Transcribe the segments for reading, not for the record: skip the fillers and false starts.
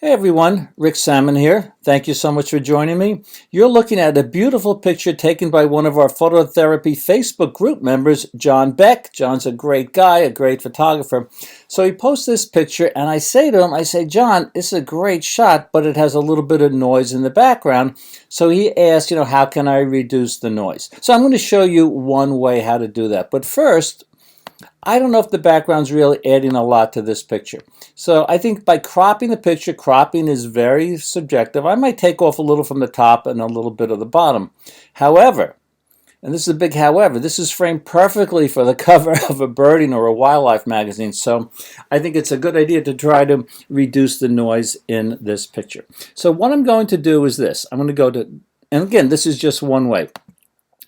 Hey everyone, Rick Salmon here. Thank you so much for joining me. You're looking at a beautiful picture taken by one of our phototherapy Facebook group members, John Beck. John's a great guy, a great photographer. So he posts this picture and I say to him, John, this is a great shot, but it has a little bit of noise in the background. So he asked, how can I reduce the noise? So I'm going to show you one way how to do that. But first, I don't know if the background's really adding a lot to this picture. So I think by cropping the picture, cropping is very subjective. I might take off a little from the top and a little bit of the bottom. However, and this is a big however, this is framed perfectly for the cover of a birding or a wildlife magazine. So I think it's a good idea to try to reduce the noise in this picture. So what I'm going to do is this. I'm going to go to, and again, this is just one way.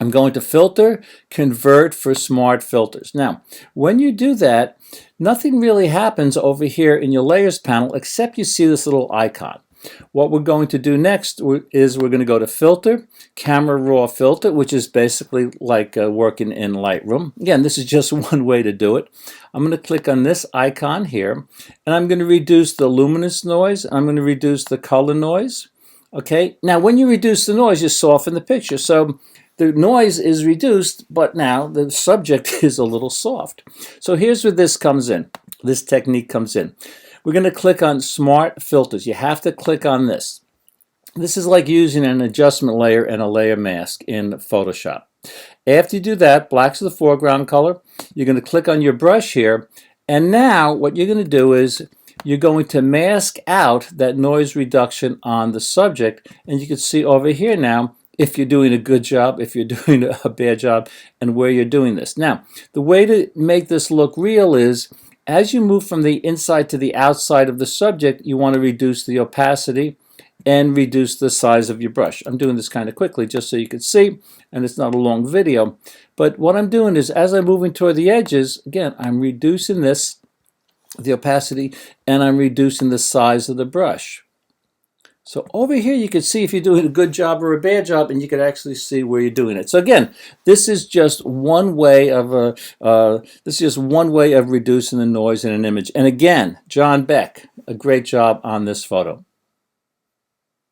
I'm going to filter, convert for smart filters. Now, when you do that, nothing really happens over here in your layers panel except you see this little icon. What we're going to do next is we're going to go to filter, camera raw filter, which is basically like working in Lightroom. Again, this is just one way to do it. I'm going to click on this icon here, and I'm going to reduce the luminance noise. I'm going to reduce the color noise. Okay, now when you reduce the noise, you soften the picture. So the noise is reduced, but now the subject is a little soft. So here's where this comes in. This technique comes in. We're going to click on Smart Filters. You have to click on this. This is like using an adjustment layer and a layer mask in Photoshop. After you do that, black's the foreground color. You're going to click on your brush here. And now what you're going to do is you're going to mask out that noise reduction on the subject. And you can see over here now, if you're doing a good job, if you're doing a bad job, and where you're doing this. Now, the way to make this look real is, as you move from the inside to the outside of the subject, you want to reduce the opacity and reduce the size of your brush. I'm doing this kind of quickly just so you can see, and it's not a long video. But what I'm doing is, as I'm moving toward the edges, again, I'm reducing this, the opacity, and I'm reducing the size of the brush. So over here you can see if you're doing a good job or a bad job, and you can actually see where you're doing it. So again, this is just one way of reducing the noise in an image. And again, John Beck, a great job on this photo.